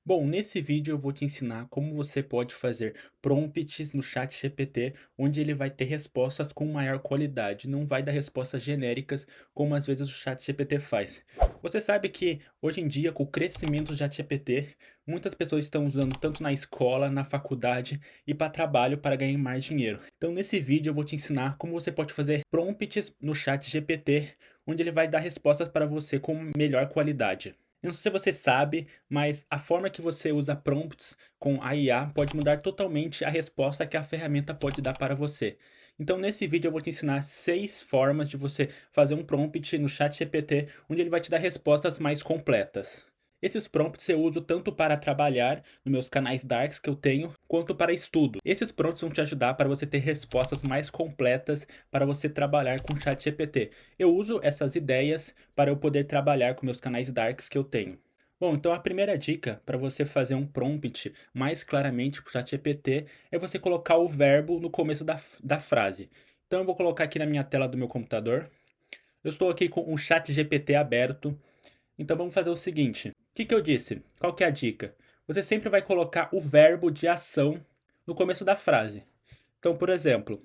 Bom, nesse vídeo eu vou te ensinar como você pode fazer prompts no ChatGPT, onde ele vai ter respostas com maior qualidade, não vai dar respostas genéricas como às vezes o ChatGPT faz. Você sabe que hoje em dia, com o crescimento do ChatGPT, muitas pessoas estão usando tanto na escola, na faculdade e para trabalho para ganhar mais dinheiro. Então, nesse vídeo eu vou te ensinar como você pode fazer prompts no ChatGPT, onde ele vai dar respostas para você com melhor qualidade. Eu não sei se você sabe, mas a forma que você usa prompts com a IA pode mudar totalmente a resposta que a ferramenta pode dar para você. Então, nesse vídeo eu vou te ensinar 6 formas de você fazer um prompt no ChatGPT, onde ele vai te dar respostas mais completas. Esses prompts eu uso tanto para trabalhar nos meus canais Darks que eu tenho, quanto para estudo. Esses prompts vão te ajudar para você ter respostas mais completas para você trabalhar com o ChatGPT. Eu uso essas ideias para eu poder trabalhar com meus canais Darks que eu tenho. Bom, então a primeira dica para você fazer um prompt mais claramente para o ChatGPT é você colocar o verbo no começo da frase. Então eu vou colocar aqui na minha tela do meu computador. Eu estou aqui com o ChatGPT aberto. Então vamos fazer o seguinte. O que eu disse? Qual que é a dica? Você sempre vai colocar o verbo de ação no começo da frase. Então, por exemplo,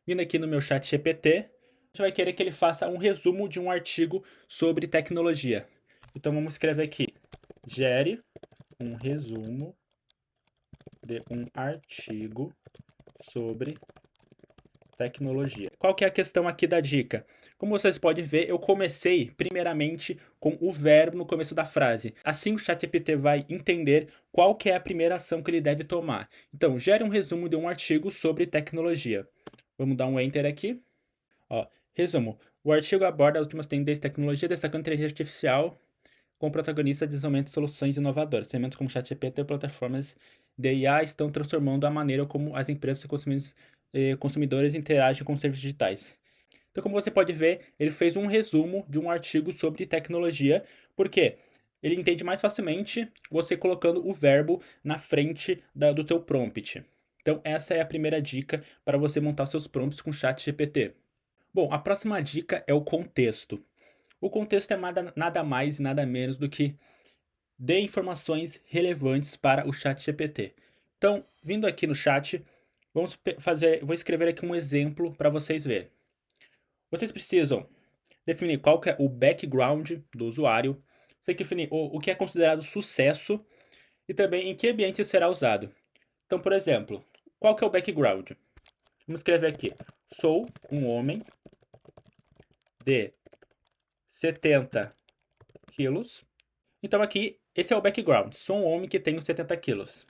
vindo aqui no meu chat GPT, você vai querer que ele faça um resumo de um artigo sobre tecnologia. Então vamos escrever aqui: gere um resumo de um artigo sobre tecnologia. Qual que é a questão aqui da dica? Como vocês podem ver, eu comecei primeiramente com o verbo no começo da frase. Assim o ChatGPT vai entender qual que é a primeira ação que ele deve tomar. Então, gere um resumo de um artigo sobre tecnologia. Vamos dar um enter aqui. Ó, resumo. O artigo aborda as últimas tendências de tecnologia, destacando inteligência artificial como protagonista de desenvolvimento de soluções inovadoras. Ferramentas como ChatGPT e plataformas de IA estão transformando a maneira como as empresas e consumidores interagem com os serviços digitais. Então, como você pode ver, ele fez um resumo de um artigo sobre tecnologia, porque ele entende mais facilmente você colocando o verbo na frente do teu prompt. Então, essa é a primeira dica para você montar seus prompts com ChatGPT. Bom, a próxima dica é o contexto. O contexto é nada mais e nada menos do que dê informações relevantes para o ChatGPT. Então, vindo aqui no chat, vou escrever aqui um exemplo para vocês verem. Vocês precisam definir qual que é o background do usuário, você tem que definir o que é considerado sucesso e também em que ambiente será usado. Então, por exemplo, qual que é o background? Vamos escrever aqui: sou um homem de 70 quilos. Então aqui, esse é o background. Sou um homem que tenho 70 quilos.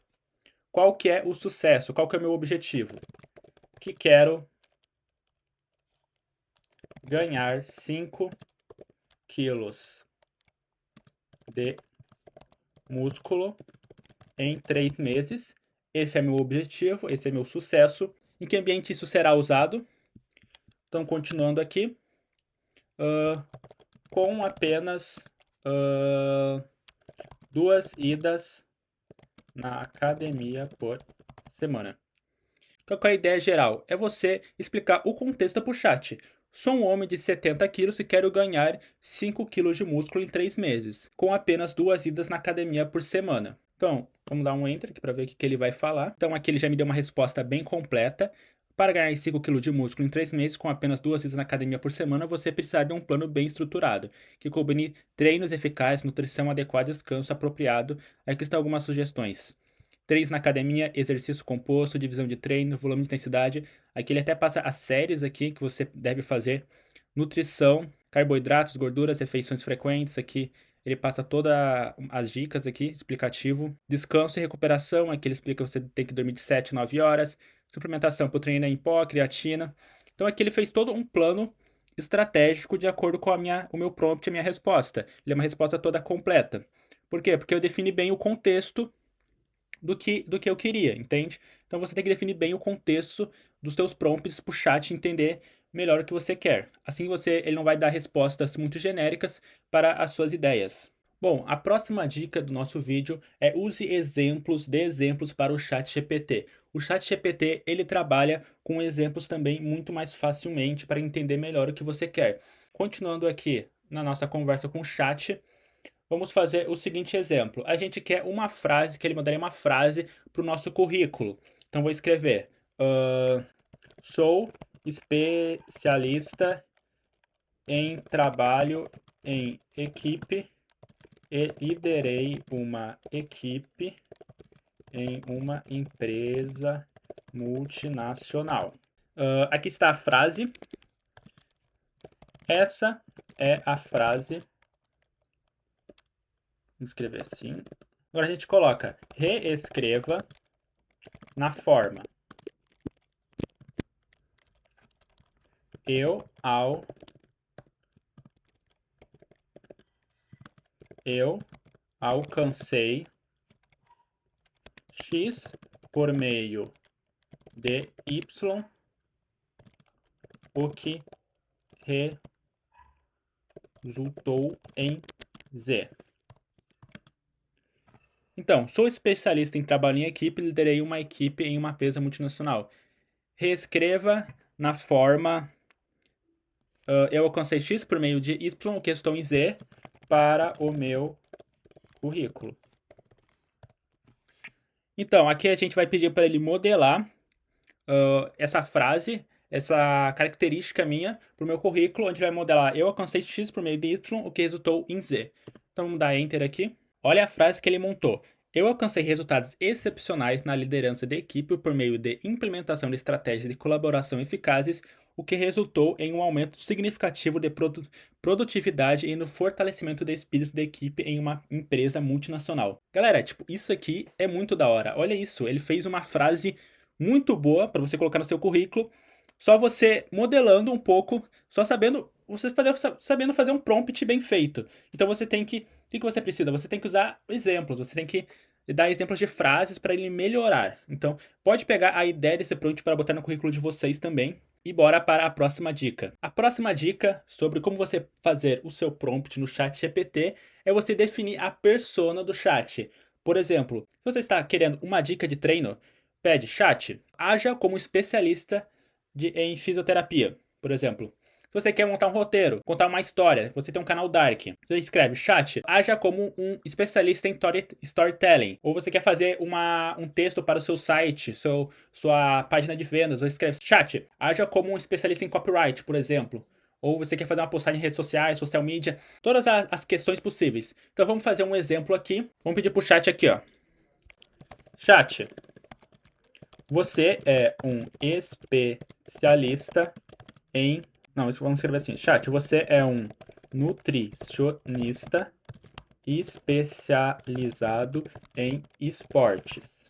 Qual que é o sucesso? Qual que é o meu objetivo? Que quero ganhar 5 quilos de músculo em 3 meses. Esse é meu objetivo, esse é meu sucesso. Em que ambiente isso será usado? Então, continuando aqui, com apenas 2 idas na academia por semana. Qual que é a ideia geral? É você explicar o contexto para o chat. Sou um homem de 70 quilos e quero ganhar 5 quilos de músculo em 3 meses, com apenas 2 idas na academia por semana. Então, vamos dar um enter aqui para ver o que ele vai falar. Então, aqui ele já me deu uma resposta bem completa. Para ganhar 5 quilos de músculo em 3 meses, com apenas 2 idas na academia por semana, você precisa de um plano bem estruturado, que combine treinos eficazes, nutrição adequada e descanso apropriado. Aqui estão algumas sugestões: treinos na academia, exercício composto, divisão de treino, volume de intensidade. Aqui ele até passa as séries aqui que você deve fazer. Nutrição, carboidratos, gorduras, refeições frequentes. Aqui ele passa todas as dicas aqui, explicativo. Descanso e recuperação, aqui ele explica que você tem que dormir de 7 a 9 horas. Suplementação, proteína em pó, creatina. Então aqui ele fez todo um plano estratégico de acordo com o meu prompt e a minha resposta. Ele é uma resposta toda completa. Por quê? Porque eu defini bem o contexto do que eu queria, entende? Então você tem que definir bem o contexto dos seus prompts para o chat entender melhor o que você quer. Assim ele não vai dar respostas muito genéricas para as suas ideias. Bom, a próxima dica do nosso vídeo é use exemplos de exemplos para o chat GPT. O chat GPT ele trabalha com exemplos também muito mais facilmente para entender melhor o que você quer. Continuando aqui na nossa conversa com o chat, vamos fazer o seguinte exemplo. A gente quer uma frase, que ele mandaria uma frase para o nosso currículo. Então, vou escrever: sou especialista em trabalho em equipe e liderei uma equipe em uma empresa multinacional. Aqui está a frase. Essa é a frase. Vamos escrever assim. Agora a gente coloca: reescreva na forma eu alcancei X por meio de Y, o que resultou em Z. Então, sou especialista em trabalho em equipe e liderei uma equipe em uma empresa multinacional. Reescreva na forma eu alcancei X por meio de Y, o que resultou em Z, para o meu currículo. Então, aqui a gente vai pedir para ele modelar essa frase, essa característica minha, para o meu currículo, onde vai modelar eu alcancei X por meio de Y, o que resultou em Z. Então, vamos dar Enter aqui. Olha a frase que ele montou. Eu alcancei resultados excepcionais na liderança da equipe por meio de implementação de estratégias de colaboração eficazes, o que resultou em um aumento significativo de produtividade e no fortalecimento do espírito da equipe em uma empresa multinacional. Galera, tipo, isso aqui é muito da hora. Olha isso, ele fez uma frase muito boa para você colocar no seu currículo, só você modelando um pouco, só sabendo, sabendo fazer um prompt bem feito. Então você tem que, o que você precisa? Você tem que usar exemplos, você tem que dar exemplos de frases para ele melhorar. Então, pode pegar a ideia desse prompt para botar no currículo de vocês também. E bora para a próxima dica. A próxima dica sobre como você fazer o seu prompt no chat GPT é você definir a persona do chat. Por exemplo, se você está querendo uma dica de treino, pede: chat, haja como especialista em fisioterapia, por exemplo. Se você quer montar um roteiro, contar uma história, você tem um canal Dark, você escreve: chat, haja como um especialista em storytelling. Ou você quer fazer um texto para o seu site, sua página de vendas, você escreve: chat, haja como um especialista em copyright, por exemplo. Ou você quer fazer uma postagem em redes sociais, social media, todas as questões possíveis. Então vamos fazer um exemplo aqui. Vamos pedir pro chat aqui, ó. Chat, você é um especialista em... Não, isso vamos escrever assim. Chat, você é um nutricionista especializado em esportes.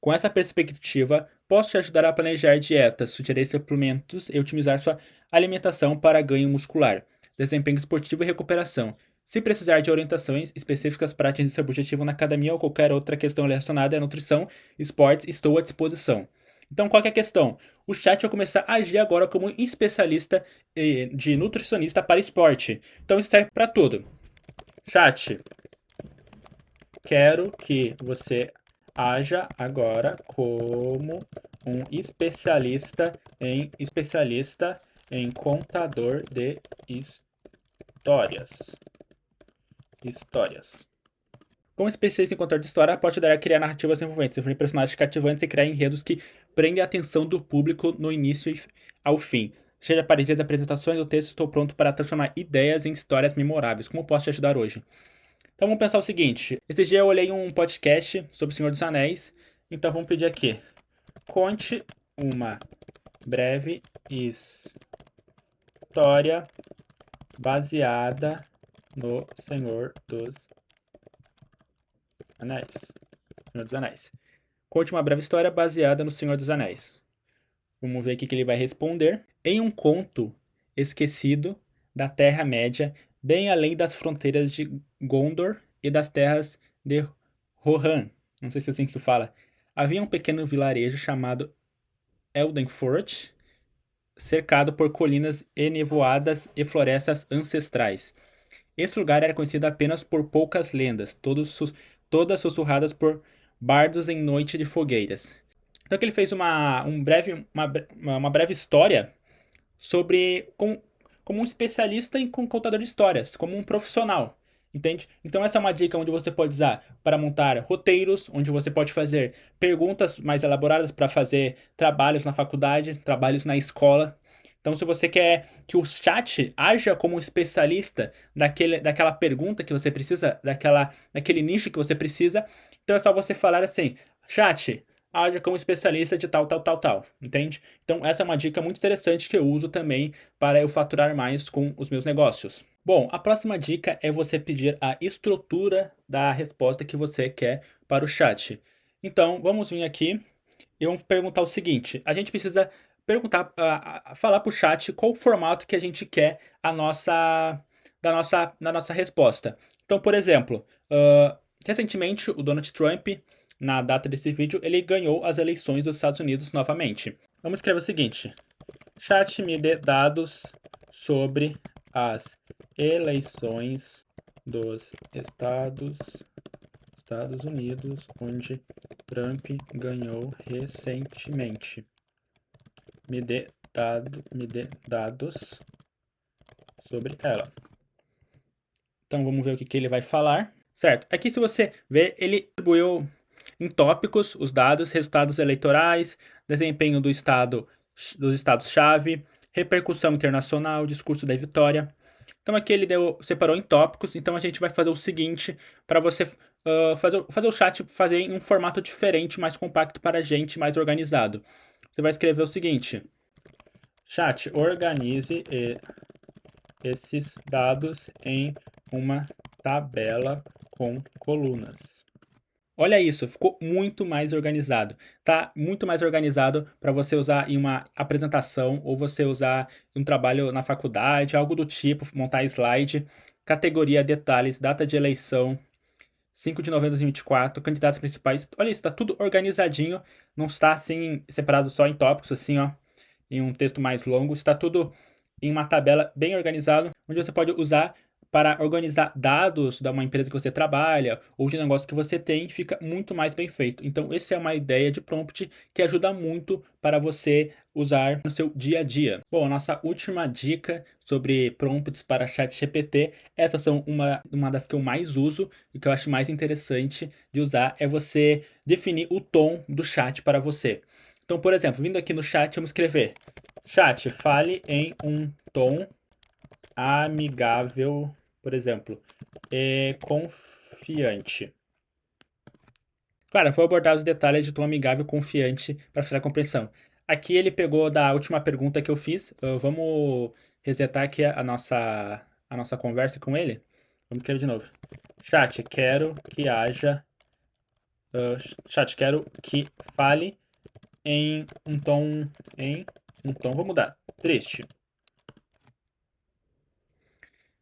Com essa perspectiva, posso te ajudar a planejar dietas, sugerir suplementos e otimizar sua alimentação para ganho muscular, desempenho esportivo e recuperação. Se precisar de orientações específicas para atingir seu objetivo na academia ou qualquer outra questão relacionada à nutrição, esportes, estou à disposição. Então, qual que é a questão? O chat vai começar a agir agora como especialista de nutricionista para esporte. Então, isso serve para tudo. Chat, quero que você haja agora como um especialista em contador de histórias. Como especialista em contador de história, pode ajudar a criar narrativas envolventes, definir personagens cativantes e criar enredos que prendem a atenção do público no início ao fim. Seja para as apresentações ou texto, estou pronto para transformar ideias em histórias memoráveis. Como posso te ajudar hoje? Então vamos pensar o seguinte. Esse dia eu olhei um podcast sobre o Senhor dos Anéis. Então vamos pedir aqui: conte uma breve história baseada no Senhor dos Anéis. Senhor dos Anéis. Conte uma breve história baseada no Senhor dos Anéis. Vamos ver o que ele vai responder. Em um conto esquecido da Terra-média, bem além das fronteiras de Gondor e das terras de Rohan, não sei se é assim que fala, havia um pequeno vilarejo chamado Eldenfort, cercado por colinas enevoadas e florestas ancestrais. Esse lugar era conhecido apenas por poucas lendas, todas sussurradas por bardos em noite de fogueiras. Então aqui ele fez uma breve história sobre como um especialista em contador de histórias, como um profissional. Entende? Então essa é uma dica onde você pode usar para montar roteiros, onde você pode fazer perguntas mais elaboradas para fazer trabalhos na faculdade, trabalhos na escola. Então, se você quer que o chat haja como um especialista daquela pergunta que você precisa, daquele nicho que você precisa, então é só você falar assim: chat, haja como especialista de tal, tal, tal, tal. Entende? Então, essa é uma dica muito interessante que eu uso também para eu faturar mais com os meus negócios. Bom, a próxima dica é você pedir a estrutura da resposta que você quer para o chat. Então, vamos vir aqui e vamos perguntar o seguinte: a gente precisa perguntar, falar para o chat qual o formato que a gente quer da nossa resposta. Então, por exemplo, recentemente o Donald Trump, na data desse vídeo, ele ganhou as eleições dos Estados Unidos novamente. Vamos escrever o seguinte: chat me dê dados sobre as eleições dos Estados Unidos, onde Trump ganhou recentemente. Me dê dados sobre ela. Então vamos ver o que ele vai falar. Certo, aqui se você ver, ele distribuiu em tópicos os dados, resultados eleitorais, desempenho dos estados-chave, repercussão internacional, discurso da vitória. Então aqui ele separou em tópicos, então a gente vai fazer o seguinte para você fazer o chat fazer em um formato diferente, mais compacto para a gente, mais organizado. Você vai escrever o seguinte: chat, organize esses dados em uma tabela com colunas. Olha isso, ficou muito mais organizado. Tá muito mais organizado para você usar em uma apresentação ou você usar em um trabalho na faculdade, algo do tipo, montar slide, categoria, detalhes, data de eleição, 5 de novembro de 2024, candidatos principais. Olha isso, tá tudo organizadinho, não está assim separado só em tópicos assim, ó, em um texto mais longo, está tudo em uma tabela bem organizada, onde você pode usar para organizar dados de uma empresa que você trabalha ou de negócio que você tem, fica muito mais bem feito. Então, essa é uma ideia de prompt que ajuda muito para você usar no seu dia a dia. Bom, a nossa última dica sobre prompts para ChatGPT, essas são uma das que eu mais uso e que eu acho mais interessante de usar, é você definir o tom do chat para você. Então, por exemplo, vindo aqui no chat, vamos escrever: chat, fale em um tom amigável, por exemplo, e confiante. Claro, vou abordar os detalhes de tom amigável e confiante para facilitar a compreensão. Aqui ele pegou da última pergunta que eu fiz. Vamos resetar aqui a nossa conversa com ele. Vamos escrever de novo. Chat, quero que haja. Chat, quero que fale em um tom. Vou mudar. Triste.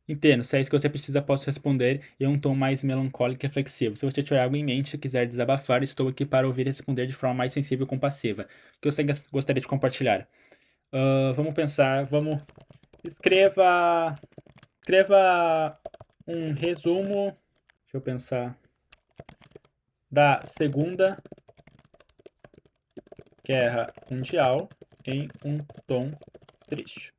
Entendo, se é isso que você precisa, posso responder em um tom mais melancólico e reflexivo. Se você tiver algo em mente e quiser desabafar, estou aqui para ouvir e responder de forma mais sensível e compassiva. O que você gostaria de compartilhar? Vamos pensar, vamos. Escreva. Escreva um resumo. Deixa eu pensar. Da Segunda Guerra Mundial em um tom triste.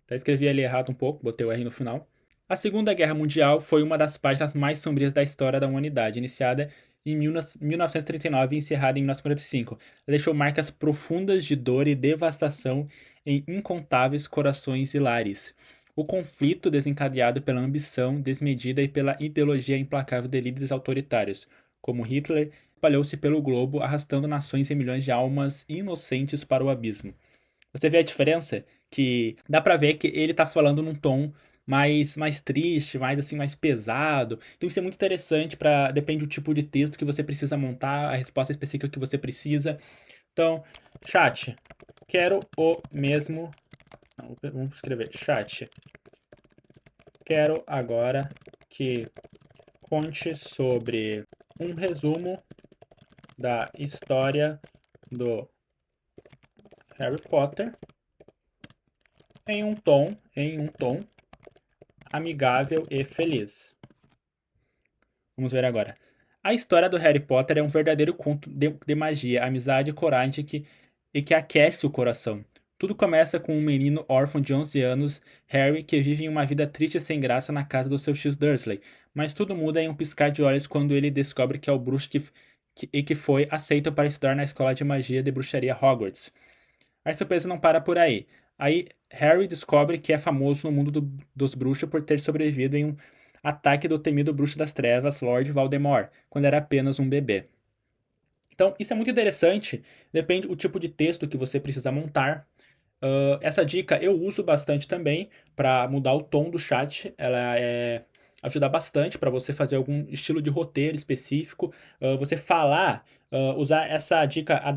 Tá, escrevi ali errado um pouco, botei o R no final. A Segunda Guerra Mundial foi uma das páginas mais sombrias da história da humanidade, iniciada em 1939 e encerrada em 1945. Ela deixou marcas profundas de dor e devastação em incontáveis corações e lares. O conflito, desencadeado pela ambição desmedida e pela ideologia implacável de líderes autoritários, como Hitler, espalhou-se pelo globo, arrastando nações e milhões de almas inocentes para o abismo. Você vê a diferença? Que dá pra ver que ele tá falando num tom mais triste, mais assim, mais pesado. Então isso é muito interessante para depende do tipo de texto que você precisa montar, a resposta específica que você precisa. Então, chat, quero o mesmo. Não, vamos escrever chat. Quero agora que conte sobre um resumo da história do Harry Potter em um tom amigável e feliz. Vamos ver agora. A história do Harry Potter é um verdadeiro conto de magia, amizade e coragem que aquece o coração. Tudo começa com um menino órfão de 11 anos, Harry, que vive em uma vida triste e sem graça na casa do seu X Dursley, mas tudo muda em um piscar de olhos quando ele descobre que é o bruxo que foi aceito para estudar na escola de magia de bruxaria Hogwarts. A surpresa não para por aí. Aí Harry descobre que é famoso no mundo dos bruxos por ter sobrevivido em um ataque do temido bruxo das trevas, Lord Voldemort, quando era apenas um bebê. Então, isso é muito interessante, depende do tipo de texto que você precisa montar. Essa dica eu uso bastante também para mudar o tom do chat. Ajuda bastante para você fazer algum estilo de roteiro específico. Você falar, usar essa dica, a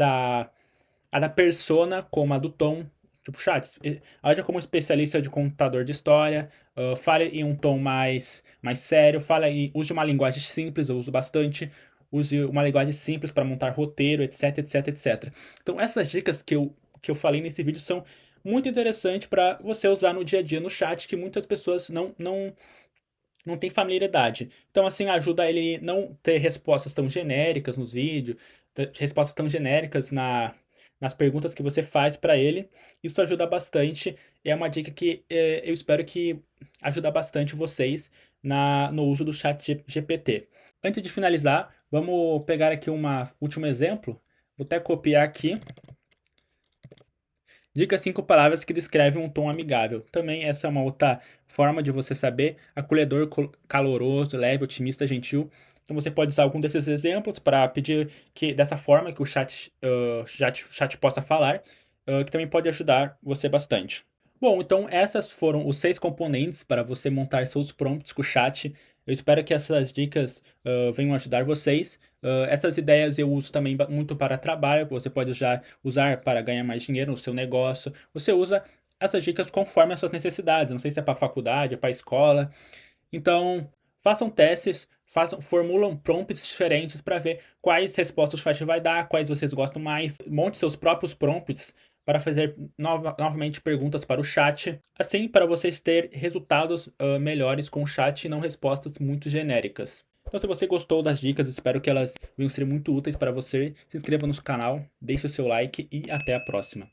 da persona como a do tom. Tipo, chat, haja como especialista de contador de história, fale em um tom mais sério, use uma linguagem simples, eu uso bastante. Use uma linguagem simples para montar roteiro, etc, etc, etc. Então, essas dicas que eu falei nesse vídeo são muito interessantes para você usar no dia a dia no chat, que muitas pessoas não têm familiaridade. Então, assim, ajuda ele não ter respostas tão genéricas nos vídeos, ter respostas tão genéricas nas perguntas que você faz para ele. Isso ajuda bastante. É uma dica que eu espero que ajuda bastante vocês no uso do chat GPT. Antes de finalizar, vamos pegar aqui um último exemplo. Vou até copiar aqui. Diga 5 palavras que descrevem um tom amigável. Também essa é uma outra forma de você saber. Acolhedor, caloroso, leve, otimista, gentil. Então você pode usar algum desses exemplos para pedir que dessa forma que o chat possa falar, que também pode ajudar você bastante. Bom, então essas foram os 6 componentes para você montar seus prompts com o chat. Eu espero que essas dicas venham ajudar vocês. Essas ideias eu uso também muito para trabalho. Você pode usar para ganhar mais dinheiro no seu negócio. Você usa essas dicas conforme as suas necessidades. Não sei se é para faculdade, é para escola. Então, façam testes, formulam prompts diferentes para ver quais respostas o chat vai dar, quais vocês gostam mais. Monte seus próprios prompts para fazer novamente perguntas para o chat, assim para vocês terem resultados melhores com o chat e não respostas muito genéricas. Então, se você gostou das dicas, espero que elas venham ser muito úteis para você. Se inscreva no canal, deixe o seu like e até a próxima.